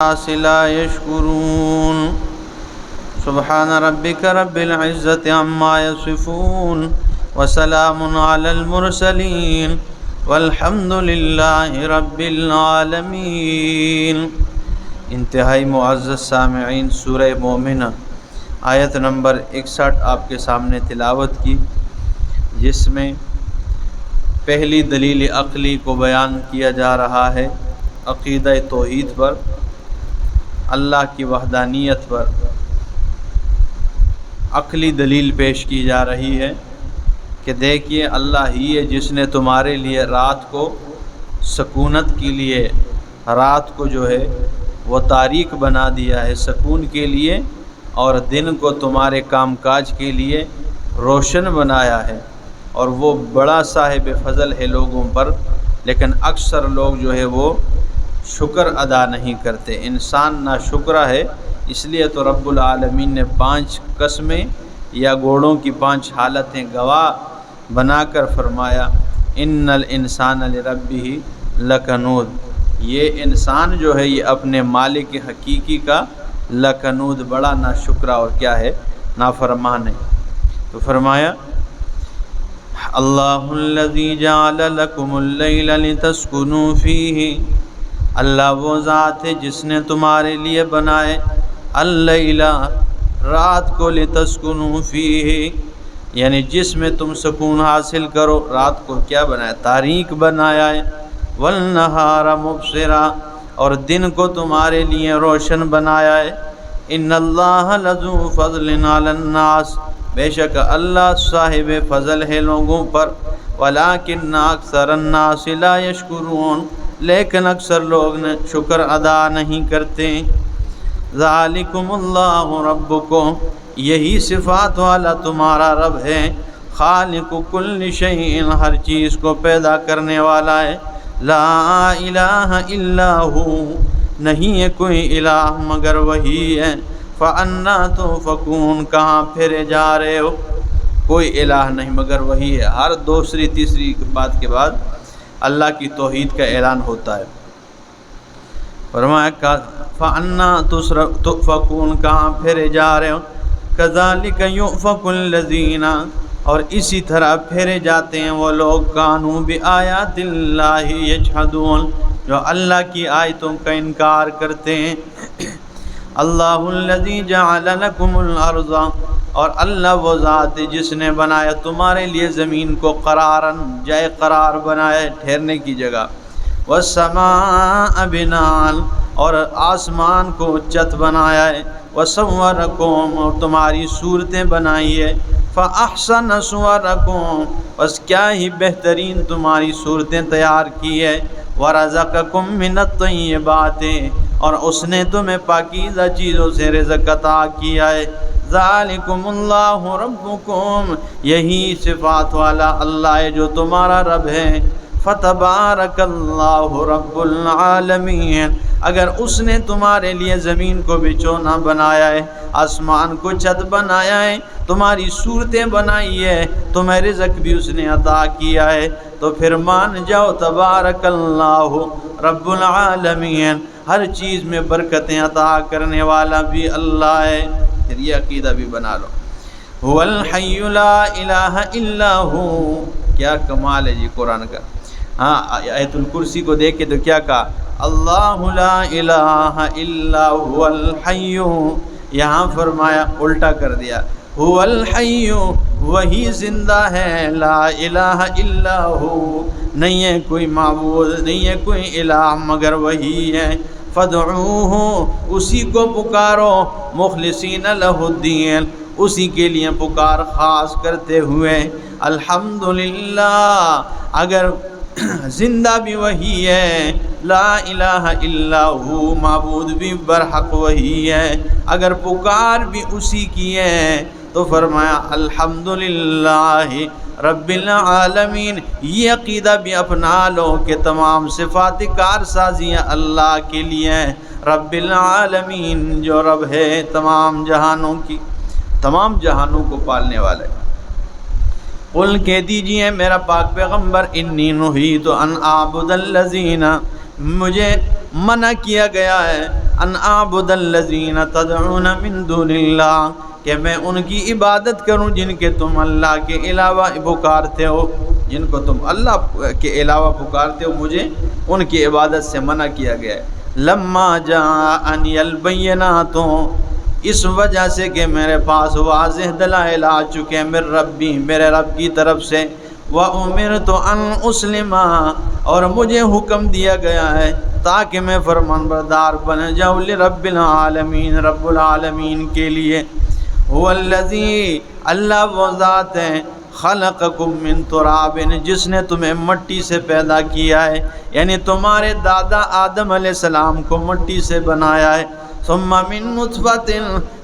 الناس لا يشكرون سبحان ربك رب العزة عما يصفون وسلام على المرسلين والحمد لله رب العالمين۔ انتہائی معزز سامعین، سورہ مومنہ آیت نمبر 61 آپ کے سامنے تلاوت کی، جس میں پہلی دلیل عقلی کو بیان کیا جا رہا ہے، عقیدہ توحید پر، اللہ کی وحدانیت پر عقلی دلیل پیش کی جا رہی ہے کہ دیکھیے اللہ ہی ہے جس نے تمہارے لیے رات کو سکونت کے لیے، رات کو جو ہے وہ تاریک بنا دیا ہے سکون کے لیے، اور دن کو تمہارے کام کاج کے لیے روشن بنایا ہے، اور وہ بڑا صاحب فضل ہے لوگوں پر، لیکن اکثر لوگ جو ہے وہ شکر ادا نہیں کرتے۔ انسان ناشکرا ہے، اس لیے تو رب العالمین نے 5 قسمیں یا گھوڑوں کی 5 حالتیں گواہ بنا کر فرمایا ان الانسان لربہ لکنود، یہ انسان جو ہے یہ اپنے مالک حقیقی کا لکنود، بڑا ناشکرا اور کیا ہے، نافرمان ہے۔ تو فرمایا اللہ الذی جعل لکم اللیل لتسکنوا فیہ، اللہ وہ ذات ہے جس نے تمہارے لیے بنائے اللیل، رات کو، لتسکنوا فیہ، یعنی جس میں تم سکون حاصل کرو۔ رات کو کیا بنایا؟ تاریک بنایا ہے۔ والنہار مبصرا، اور دن کو تمہارے لیے روشن بنایا ہے۔ ان اللہ لذو فضل علی الناس، بے شک اللہ صاحب فضل ہے لوگوں پر، ولکن اکثر الناس لا یشکرون، لیکن اکثر لوگ شکر ادا نہیں کرتے۔ ذالکم اللہ ربکم، یہی صفات والا تمہارا رب ہے، خالق کل شیء، ہر چیز کو پیدا کرنے والا ہے۔ لا الہ الا ہو، نہیں ہے کوئی الہ مگر وہی ہے۔ فانا تؤفکون، کہاں پھرے جا رہے ہو؟ کوئی الہ نہیں مگر وہی ہے۔ ہر دوسری تیسری بات کے بعد اللہ کی توحید کا اعلان ہوتا ہے۔ فرمایا فانا تؤفکون، کہاں پھرے جا رہے ہو؟ کذالک یؤفک الذین، اور اسی طرح پھیرے جاتے ہیں وہ لوگ کانوا بآیات اللہ یجحدون، جو اللہ کی آیتوں کا انکار کرتے ہیں۔ اللہ الذی جعل لکم الارض، اور اللہ وہ ذات ہے جس نے بنایا تمہارے لیے زمین کو قرارن، جائے قرار بنایا، ٹھہرنے کی جگہ۔ والسماء بناء، اور آسمان کو چھت بنایا ہے۔ وصورکم، اور تمہاری صورتیں بنائی ہے۔ فاحسن صورکم، بس کیا ہی بہترین تمہاری صورتیں تیار کی ہے۔ ورزقکم من الطیبات، اور اس نے تمہیں پاکیزہ چیزوں سے رزق عطا کیا ہے۔ ذالکم اللہ ربکم، یہی صفات والا اللہ ہے جو تمہارا رب ہے۔ فتبارک اللہ رب العالمین، اگر اس نے تمہارے لیے زمین کو بچھونا بنایا ہے، آسمان کو چھت بنایا ہے، تمہاری صورتیں بنائی ہے، تمہیں رزق بھی اس نے عطا کیا ہے، تو پھر مان جاؤ تبارک اللہ رب العالمین، ہر چیز میں برکتیں عطا کرنے والا بھی اللہ ہے۔ پھر یہ عقیدہ بھی بنا لو، هو الحی لا الہ الا ہو، کیا کمال ہے جی قرآن کا۔ ہاں آیت الکرسی کو دیکھ کے تو کیا کہا؟ اللہ لا الہ الا هو الحی، یہاں فرمایا الٹا کر دیا، هو الحی، وہی زندہ ہے، لا الہ الا ہو، نہیں ہے کوئی معبود، نہیں ہے کوئی الہ مگر وہی ہے۔ فادعوہ، اسی کو پکارو، مخلصین لہ الدین، اسی کے لیے پکار خاص کرتے ہوئے۔ الحمدللہ، اگر زندہ بھی وہی ہے، لا الہ الا ہو، معبود بھی برحق وہی ہے، اگر پکار بھی اسی کی ہے، تو فرمایا الحمدللہ رب العالمین۔ یہ عقیدہ بھی اپنا لو کہ تمام صفات کارسازیاں اللہ کے لیے ہیں، رب العالمین جو رب ہے تمام جہانوں کی، تمام جہانوں کو پالنے والا ہے۔ قل کہہ دیجئے میرا پاک پیغمبر، انی نہیت ان اعبد الذین، مجھے منع کیا گیا ہے ان اعبد الذین تدعون من دون اللہ، کہ میں ان کی عبادت کروں جن کے تم اللہ کے علاوہ پکارتے ہو، جن کو تم اللہ کے علاوہ پکارتے ہو، مجھے ان کی عبادت سے منع کیا گیا ہے۔ لما جاءنی البینات، اس وجہ سے کہ میرے پاس واضح دلائل آ چکے ہیں، من ربی، میرے رب کی طرف سے، وَأُمِرْتُ أَنْ أُسْلِمَ، اور مجھے حکم دیا گیا ہے تاکہ میں فرمان بردار بن جاؤں، لرب العالمین، رب العالمین کے لیے۔ هو الذی، اللہ وہ ذات ہے، خلقکم من تراب، جس نے تمہیں مٹی سے پیدا کیا ہے، یعنی تمہارے دادا آدم علیہ السلام کو مٹی سے بنایا ہے، ثم من نطفۃ،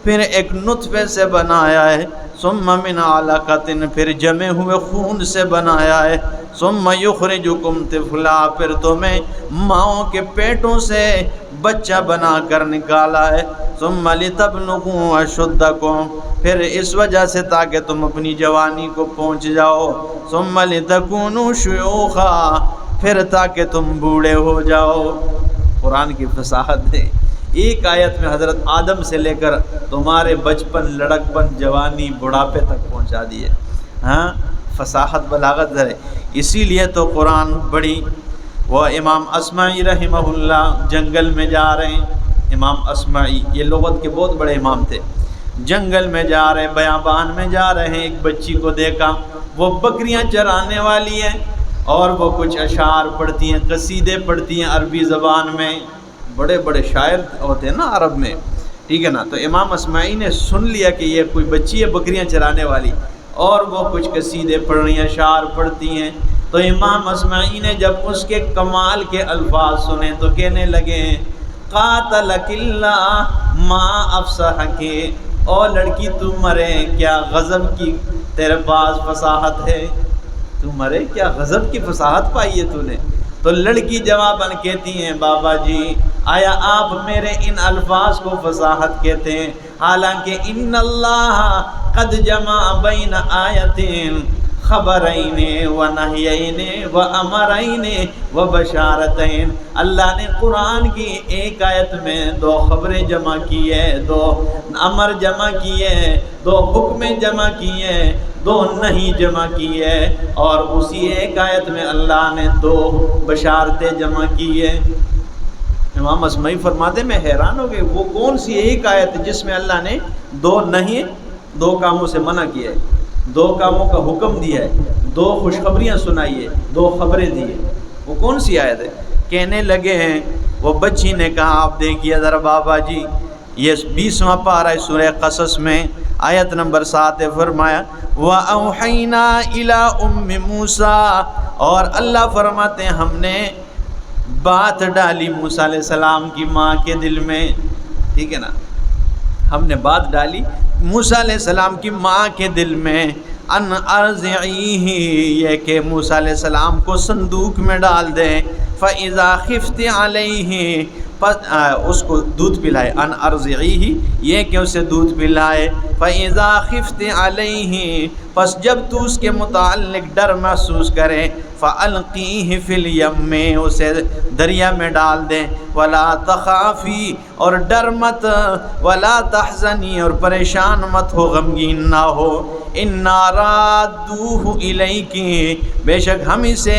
پھر ایک نطفے سے بنایا ہے، ثم من علقۃ، پھر جمے ہوئے خون سے بنایا ہے، ثم یخرجکم طفلا، پھر تمہیں ماؤں کے پیٹوں سے بچہ بنا کر نکالا ہے، ثم لتبلغوا اشدکم، پھر اس وجہ سے تاکہ تم اپنی جوانی کو پہنچ جاؤ، ثم لتکونوا شیوخا، پھر تاکہ تم بوڑھے ہو جاؤ۔ قرآن کی فصاحت ہے، ایک آیت میں حضرت آدم سے لے کر تمہارے بچپن، لڑکپن، جوانی، بڑھاپے تک پہنچا دیے۔ ہاں، فصاحت بلاغت ہے، اسی لیے تو قرآن بڑی۔ وہ امام اصمعی رحمہ اللہ جنگل میں جا رہے ہیں، امام اصمعی یہ لغت کے بہت بڑے امام تھے، جنگل میں جا رہے ہیں، بیابان میں جا رہے ہیں، ایک بچی کو دیکھا، وہ بکریاں چرانے والی ہے، اور وہ کچھ اشعار پڑھتی ہیں، قصیدے پڑھتی ہیں عربی زبان میں، بڑے بڑے شاعر ہوتے ہیں نا عرب میں، ٹھیک ہے نا۔ تو امام اصمعی نے سن لیا کہ یہ کوئی بچی ہے بکریاں چرانے والی، اور وہ کچھ قصیدے پڑھ رہی ہیں، اشعار پڑھتی ہیں۔ تو امام اصمعی نے جب اس کے کمال کے الفاظ سنے تو کہنے لگے، قاتلک اللہ ما افصحک، او لڑکی تو مرے، کیا غضب کی تیرے پاس فصاحت ہے، تو مرے کیا غضب کی فصاحت پائی ہے تو نے۔ تو لڑکی جواباً کہتی ہیں، بابا جی آیا آپ میرے ان الفاظ کو فصاحت کہتے ہیں، حالانکہ ان اللہ قد جمع بین آیتین خبرین و نہیین و امرین و بشارتین، اللہ نے قرآن کی ایک آیت میں دو خبریں جمع کی ہے، دو امر جمع کیے ہیں، دو حکم جمع کیے ہیں، دو نہیں جمع کی ہے، اور اسی ایک آیت میں اللہ نے دو بشارتیں جمع کی ہے۔ امام اصمعی فرماتے میں حیران ہو گئے، وہ کون سی ایک آیت جس میں اللہ نے دو نہیں، دو کاموں سے منع کیا ہے، دو کاموں کا حکم دیا ہے، دو خوشخبریاں سنائی ہے، دو خبریں دی ہیں، وہ کون سی آیت ہے؟ کہنے لگے ہیں، وہ بچی نے کہا آپ دیکھیے ذرا بابا جی، یہ 20واں پارہ ہے سورہ قصص میں، آیت نمبر 7 ہے، فرمایا وَأَوْحَيْنَا إِلَىٰ أُمِّ مُوسَىٰ، اور اللہ فرماتے ہیں ہم نے بات ڈالی موسیٰ علیہ السلام کی ماں کے دل میں، ٹھیک ہے نا، ہم نے بات ڈالی موسیٰ علیہ السلام کی ماں کے دل میں، ان ارضعیہ، یہ کہ موسیٰ علیہ السلام کو صندوق میں ڈال دیں، فَإِذَا خِفْتِ عَلَيْهِ، اس کو دودھ پلائے، ان ارضعیہ یہ کہ اسے دودھ پلائے، فَإِذَا خِفْتِ عَلَيْهِ، پس جب تو اس کے متعلق ڈر محسوس کرے، فَأَلْقِيهِ فِي الْيَمِّ، اسے دریا میں ڈال دیں، وَلَا تَخَافِي، اور ڈر مت، وَلَا تَحْزَنِي، اور پریشان مت ہو، غمگین نہ ہو، إِنَّا رَادُّوهُ إِلَيْكِ، بے شک ہم اسے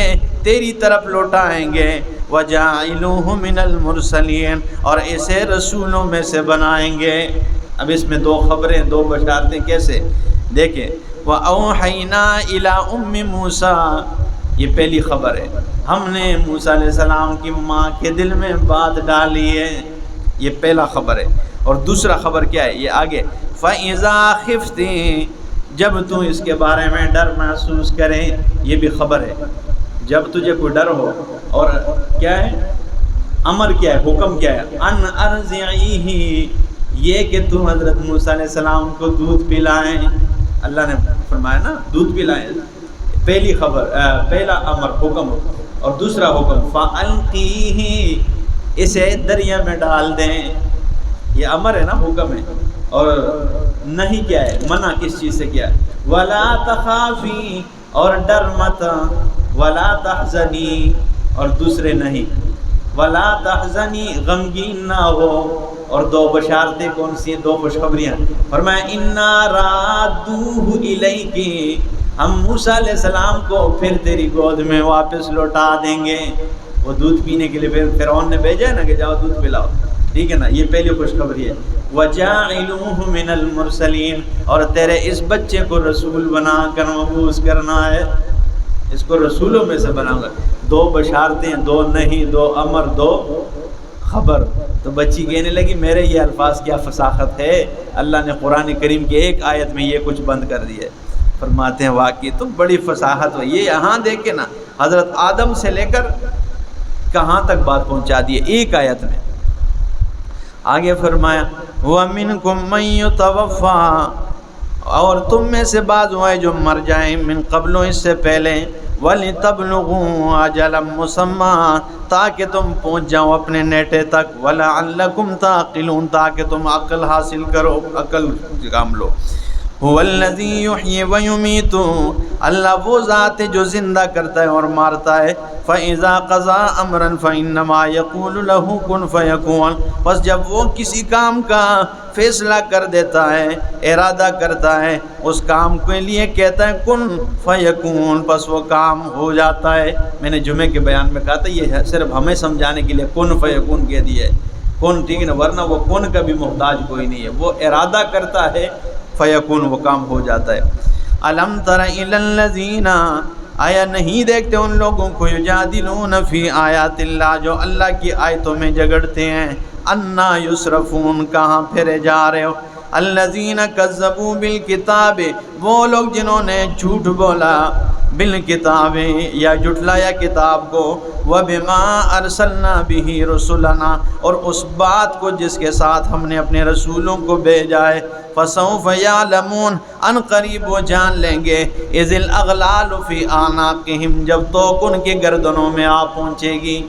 تیری طرف لوٹائیں گے، وَجَاعِلُوهُ مِنَ الْمُرْسَلِينَ، اور اسے رسولوں میں سے بنائیں گے۔ اب اس میں دو خبریں، دو بشارتیں کیسے دیکھیں، وَأَوْحَيْنَا إِلَىٰ أُمِّ مُوسَىٰ، یہ پہلی خبر ہے، ہم نے موسیٰ علیہ السلام کی ماں کے دل میں بات ڈالی ہے، یہ پہلا خبر ہے۔ اور دوسرا خبر کیا ہے، یہ آگے، فَإِذَا خِفْتِ، جب تو اس کے بارے میں ڈر محسوس کریں، یہ بھی خبر ہے، جب تجھے کوئی ڈر ہو، اور کیا ہے امر، کیا ہے حکم، کیا ہے، ان ارضعیہ، یہ کہ تم حضرت موسیٰ علیہ السلام کو دودھ پلائیں، اللہ نے فرمایا نا دودھ پلائیں، پہلی خبر، پہلا امر حکم، اور دوسرا حکم فَأَلْقِيهِ، اسے دریا میں ڈال دیں، یہ امر ہے نا، حکم ہے، اور نہیں کیا ہے، منع کس چیز سے کیا ہے، وَلَا تَخَافِي، اور ڈر مت، وَلَا تَحْزَنِي، اور دوسرے نہیں، ولا تحزنی، غمگین نہ ہو. اور دو بشارتیں کون سی ہیں؟ دو خوشخبریاں. فرمایا انا رادوہ الیک، ہم موسیٰ علیہ السلام کو پھر تیری گود میں واپس لوٹا دیں گے. وہ دودھ پینے کے لیے پھر فرعون نے بھیجا ہے نا کہ جاؤ دودھ پلاؤ، ٹھیک ہے نا. یہ پہلی خوشخبری ہے. وَجَاعِلُوهُ مِنَ الْمُرْسَلِينَ، اور تیرے اس بچے کو رسول بنا کر مبعوث کرنا ہے، اس کو رسولوں میں سے بناؤں گا. دو بشارتیں، دو نہیں، دو امر، دو خبر. تو بچی کہنے لگی میرے یہ الفاظ کیا فصاحت ہے، اللہ نے قرآن کریم کی ایک آیت میں یہ کچھ بند کر دیا ہے. فرماتے ہیں واقعی تو بڑی فصاحت ہو. یہ یہاں دیکھے نا حضرت آدم سے لے کر کہاں تک بات پہنچا دی ہے ایک آیت میں. آگے فرمایا وَمِنْكُمْ مَنْ يُتَوَفَّى، اور تم میں سے بعض ہوئے جو مر جائیں، من قبل، اس سے پہلے، وَلِتَبْلُغُوا أَجَلًا مُّسَمًّى، تاکہ تم پہنچ جاؤ اپنے نیٹے تک، وَلَعَلَّكُمْ تَعْقِلُونَ، تاکہ تم عقل حاصل کرو، عقل کام لو. هو الذی یحیی و یمیت، اللہ وہ ذات ہے جو زندہ کرتا ہے اور مارتا ہے. فَإِذَا قَضَىٰ أَمْرًا فَإِنَّمَا يَقُولُ لَهُ كُن فَيَكُونُ، بس جب وہ کسی کام کا فیصلہ کر دیتا ہے، ارادہ کرتا ہے، اس کام کے لیے کہتا ہے کن فیکون، بس وہ کام ہو جاتا ہے. میں نے جمعے کے بیان میں کہا تھا یہ صرف ہمیں سمجھانے کے لیے کن فیکون کہہ دیا ہے. کن ٹھیک ہے نا، ورنہ وہ کن کا بھی محتاج کوئی نہیں ہے. وہ ارادہ کرتا ہے فیکون، وہ کام ہو جاتا ہے. الم تر الی الذین، آیا نہیں دیکھتے ان لوگوں کو، یجادلون فی آیات اللہ، جو اللہ کی آیتوں میں جھگڑتے ہیں، انا یصرفون، کہاں پھرے جا رہے ہو. الذین کذبوا بالکتاب، وہ لوگ جنہوں نے جھوٹ بولا، بالکتاب یا جھٹلایا کتاب کو، وبما ارسلنا بہ رسلنا، اور اس بات کو جس کے ساتھ ہم نے اپنے رسولوں کو بھیجا ہے. فسوف یعلمون، ان قریب وہ جان لیں گے، اذ الاغلال فی اعناقہم، جب توق ان کے گردنوں میں آ پہنچے گی.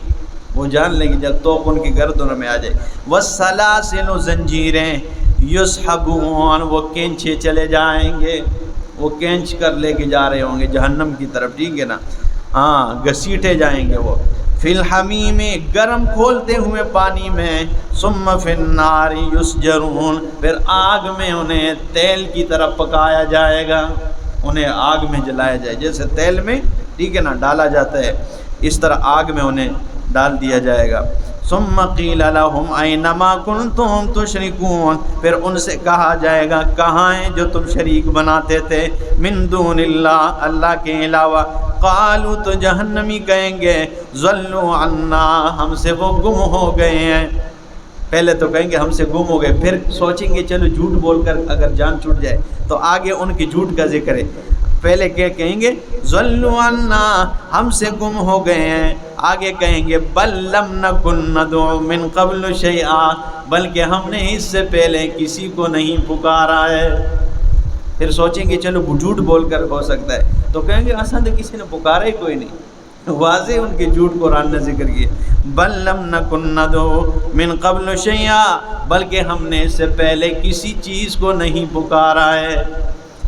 وہ جان لیں گے جب توق ان کی گردنوں میں آ جائے. والسلاسل، زنجیریں، یسحبون، وہ کھینچے چلے جائیں گے، وہ کھینچ کر لے کے جا رہے ہوں گے جہنم کی طرف، ٹھیک ہے نا. ہاں، گھسیٹے جائیں گے وہ. فی الحمیم، گرم کھولتے ہوئے پانی میں. ثم فی النار یسجرون، پھر آگ میں انہیں تیل کی طرح پکایا جائے گا، انہیں آگ میں جلایا جائے، جیسے تیل میں ٹھیک ہے نا ڈالا جاتا ہے، اس طرح آگ میں انہیں ڈال دیا جائے گا. ثم قیل لهم این ما کنتم تشرکون، پھر ان سے کہا جائے گا کہاں ہیں جو تم شریک بناتے تھے، من دون اللہ، اللہ کے علاوہ. قالوا، تو جہنمی کہیں گے، ضلوا عنا، ہم سے وہ گم ہو گئے ہیں. پہلے تو کہیں گے ہم سے گم ہو گئے، پھر سوچیں گے چلو جھوٹ بول کر اگر جان چھوٹ جائے تو آگے ان کی جھوٹ کا ذکر ہے. پہلے کیا کہیں گے، ضلوا عنا، ہم سے گم ہو گئے ہیں. آگے کہیں گے بل لم نکن ندعو من قبل شیئا، بلکہ ہم نے اس سے پہلے کسی کو نہیں پکارا ہے. پھر سوچیں گے چلو جھوٹ بول کر ہو سکتا ہے، تو کہیں گے اصل تو کسی نے پکارا ہی کوئی نہیں. واضح ان کے جھوٹ قرآن نے ذکر کیا. بل لم نکن ندعو من قبل شیئا، بلکہ ہم نے اس سے پہلے کسی چیز کو نہیں پکارا ہے.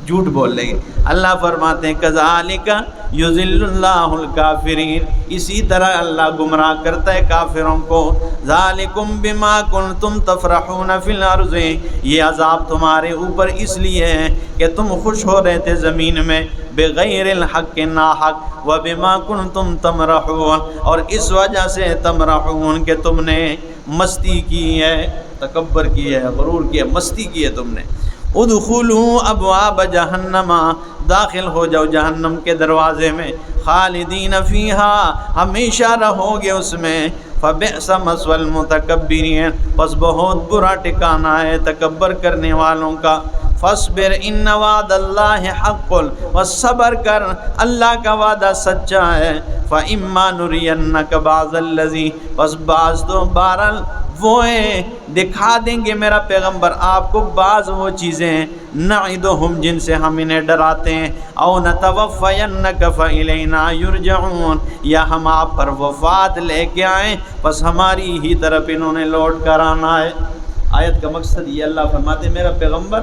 جھوٹ بول لیں گے. اللہ فرماتے ہیں کذالک یضل اللہ الکافرین، اسی طرح اللہ گمراہ کرتا ہے کافروں کو. ذالکم بما کنتم تفرحون فی الارض، یہ عذاب تمہارے اوپر اس لیے ہے کہ تم خوش ہو رہے تھے زمین میں، بغیر الحق، ناحق، وبما کنتم تمرحون، اور اس وجہ سے تمرحون کہ تم نے مستی کی ہے، تکبر کی ہے، غرور کی ہے، مستی کی ہے تم نے. ادخلوا ابواب جہنم، داخل ہو جاؤ جہنم کے دروازے میں. خالدین فیہا، ہمیشہ رہو گے اس میں. فبئس مثوى المتکبرین، بس بہت برا ٹھکانہ ہے تکبر کرنے والوں کا. فاصبر ان وعد اللہ حق، والصبر کر، اللہ کا وعدہ سچا ہے. فاما نرینک بعض الذی، بس بعض تو بہرحال وہ دکھا دیں گے میرا پیغمبر آپ کو بعض وہ چیزیں، نعدہم، جن سے ہم انہیں ڈراتے ہیں. او نتوفینک فالینا یرجعون، یا ہم آپ پر وفات لے کے آئیں بس ہماری ہی طرف انہوں نے لوٹ کر آنا ہے. آیت کا مقصد یہ اللہ فرماتے ہیں میرا پیغمبر،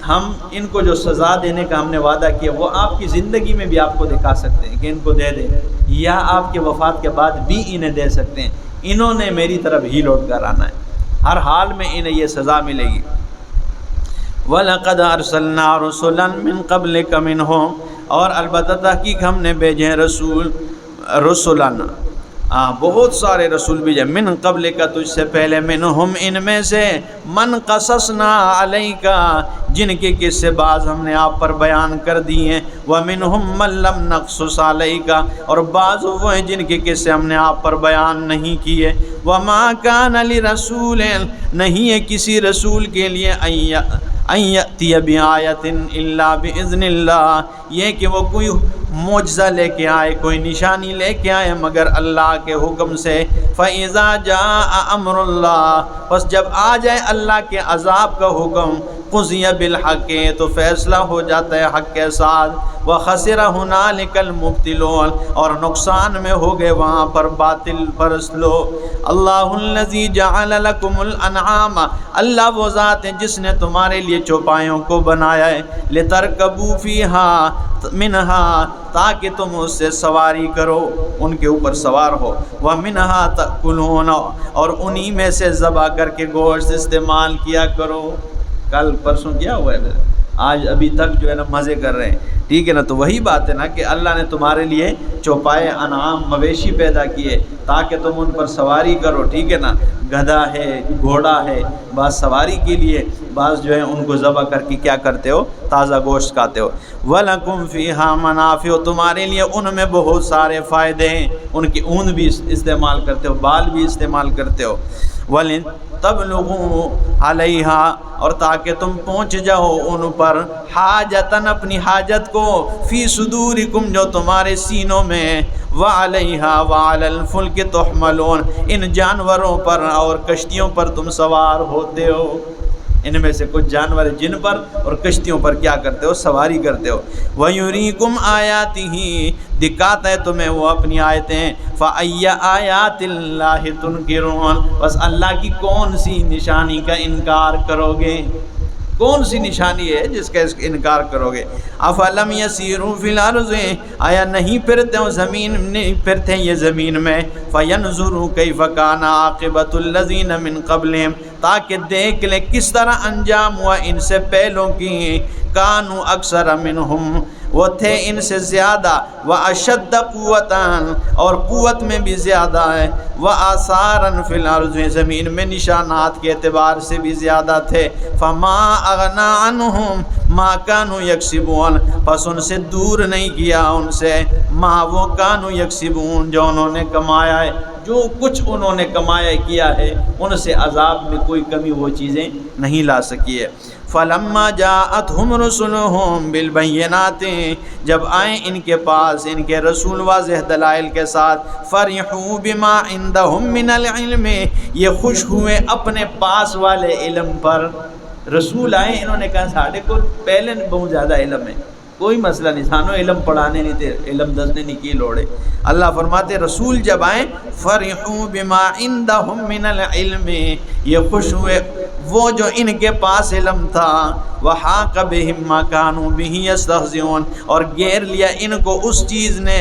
ہم ان کو جو سزا دینے کا ہم نے وعدہ کیا وہ آپ کی زندگی میں بھی آپ کو دکھا سکتے ہیں کہ ان کو دے دیں. یا آپ کے وفات کے بعد بھی انہیں دے سکتے ہیں، انہوں نے میری طرف ہی لوٹ کر آنا ہے، ہر حال میں انہیں یہ سزا ملے گی۔ وَلَقَدْ أَرْسَلْنَا رُسُلًا مِّن قَبْلِكَ مِنْهُمْ، اور البتہ تحقیق ہم نے بھیجے رسولاً، بہت سارے رسول بھیجے، من قبل کا تجھ سے پہلے، منہم ان میں سے، من قصصنا علیک جن کے قصے بعض ہم نے آپ پر بیان کر دیے، ومنہم من لم نقصص علیک اور بعض وہ ہیں جن کے قصے ہم نے آپ پر بیان نہیں کیے، وما کان لرسول نہیں ہے کسی رسول کے لیے ان یأتی بآیۃ الا باذن اللہ، یہ کہ وہ کوئی معجزہ لے کے آئے، کوئی نشانی لے کے آئے مگر اللہ کے حکم سے۔ فَإِذَا جَاءَ أَمْرُ اللَّهِ، پس جب آ جائے اللہ کے عذاب کا حکم، قُضِیَ بِالْحَقِّ تو فیصلہ ہو جاتا ہے حق کے ساتھ، وَخَسِرَ هُنَالِكَ الْمُبْطِلُونَ اور نقصان میں ہو گئے وہاں پر باطل پرست لوگ۔ اللہ الذی جعل لکم الانعام، اللہ وہ ذات ہے جس نے تمہارے لیے چوپایوں کو بنایا ہے، لترکبوا فیہا منہا تاکہ تم اس سے سواری کرو، ان کے اوپر سوار ہو، ومنہا تأکلون اور انہی میں سے ذبح کر کے گوشت استعمال کیا کرو۔ کل پرسوں کیا ہوا ہے، آج ابھی تک جو ہے نا مزے کر رہے ہیں، ٹھیک ہے نا۔ تو وہی بات ہے نا کہ اللہ نے تمہارے لیے چوپائے انعام مویشی پیدا کیے تاکہ تم ان پر سواری کرو، ٹھیک ہے نا۔ گدھا ہے، گھوڑا ہے، بعض سواری کے لیے، بعض جو ہے ان کو ذبح کر کے کیا کرتے ہو، تازہ گوشت کھاتے ہو۔ وَلَكُمْ فِيهَا مَنَافِعُ تمہارے لیے ان میں بہت سارے فائدے ہیں، ان کی اون بھی استعمال کرتے ہو، بال بھی استعمال کرتے ہو۔ وَلِتَبْلُغُوا عَلَيْهَا اور تاکہ تم پہنچ جاؤ ان پر، حاجتاً اپنی حاجت کو، فی صدورکم جو تمہارے سینوں میں، وَعَلَيْهَا وَعَلَى الْفُلْكِ تُحْمَلُونَ ان جانوروں پر اور کشتیوں پر تم سوار ہوتے ہو، ان میں سے کچھ جانور جن پر اور کشتیوں پر کیا کرتے ہو، سواری کرتے ہو۔ وَيُرِيكُمْ آيَاتِهِ دکھاتا ہے تمہیں وہ اپنی آیتیں، فَأَيَّ آيَاتِ اللَّهِ تُنْكِرُونَ بس اللہ کی کون سی نشانی کا انکار کرو گے، کون سی نشانی ہے جس کا اس انکار کرو گے۔ افلم یسیروا فی الارض آیا نہیں پھرتے ہو زمین، نہیں پھرتے یہ زمین میں، فینظروا کیف کان عاقبۃ الذین من قبلہم تاکہ دیکھ لیں کس طرح انجام ہوا ان سے پہلوں کی، کانوا اکثر منہم وہ تھے ان سے زیادہ، واشد قوتاً اور قوت میں بھی زیادہ ہے، وآثاراً فی الارض زمین میں نشانات کے اعتبار سے بھی زیادہ تھے، فما اغنی عنہم ما کانوا یکسبون پس ان سے دور نہیں کیا ان سے، ما وہ کانوا یکسبون جو انہوں نے کمایا ہے، جو کچھ انہوں نے کمایا کیا ہے ان سے عذاب میں کوئی کمی وہ چیزیں نہیں لا سکی ہے۔ فلما جاءتهم رسلهم بالبینات جب آئیں ان کے پاس ان کے رسول واضح دلائل کے ساتھ، فرحوا بما عندهم من العلم یہ خوش ہوئے اپنے پاس والے علم پر، رسول آئے انہوں نے کہا ساڑھے کو پہلے بہت زیادہ علم ہے، کوئی مسئلہ نہیں، سانو علم پڑھانے نہیں تھے، علم دسنے نہیں کی لوڑے۔ اللہ فرماتے رسول جب آئیں، فرحوا بما عندهم من العلم یہ خوش ہوئے وہ جو ان کے پاس علم تھا، وحاق بهم ما كانوا به يستهزئون اور گھیر لیا ان کو اس چیز نے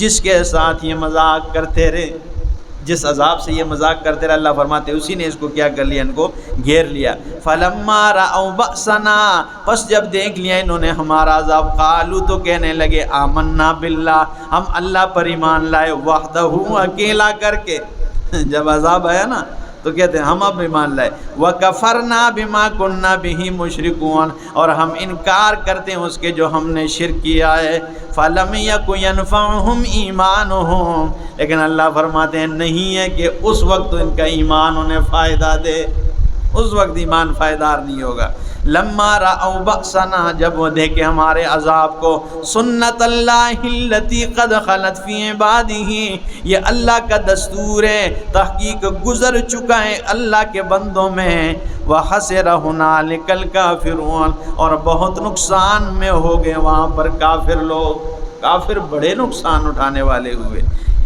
جس کے ساتھ یہ مذاق کرتے رہے، جس عذاب سے یہ مذاق کرتے رہے اللہ فرماتے اسی نے اس کو کیا کر لیا، ان کو گھیر لیا۔ فلما رأوا بأسنا پس جب دیکھ لیا انہوں نے ہمارا عذاب، قالوا تو کہنے لگے آمنا باللہ ہم اللہ پر ایمان لائے، وحدہ اکیلا کر کے، جب عذاب آیا نا تو کہتے ہیں ہم اب ایمان لائے، وَكَفَرْنَا بِمَا كُنَّا بِهِ مُشْرِكُونَ اور ہم انکار کرتے ہیں اس کے جو ہم نے شرک کیا ہے، فَلَمْ يَكُ يَنْفَعُهُمْ إِيمَانُهُمْ لیکن اللہ فرماتے ہیں نہیں ہے کہ اس وقت ان کا ایمان انہیں فائدہ دے، اس وقت ایمان فائدار نہیں ہوگا۔ لما رأوا بأسنا جب وہ دیکھے ہمارے عذاب کو، سنت اللہ التی قد خلت فی عبادہ یہ اللہ کا دستور ہے، تحقیق گزر چکا ہے اللہ کے بندوں میں، وخسر ہنالک الکافرون اور بہت نقصان میں ہو گئے وہاں پر کافر لوگ، کافر بڑے نقصان اٹھانے والے ہوئے۔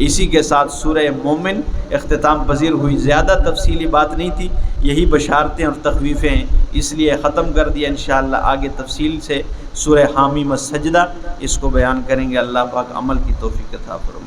اسی کے ساتھ سورہ مومن اختتام پذیر ہوئی، زیادہ تفصیلی بات نہیں تھی، یہی بشارتیں اور تخویفیں اس لیے ختم کر دیا، انشاءاللہ آگے تفصیل سے سورہ حامیم السجدہ اس کو بیان کریں گے، اللہ پاک عمل کی توفیق عطا فرمائے۔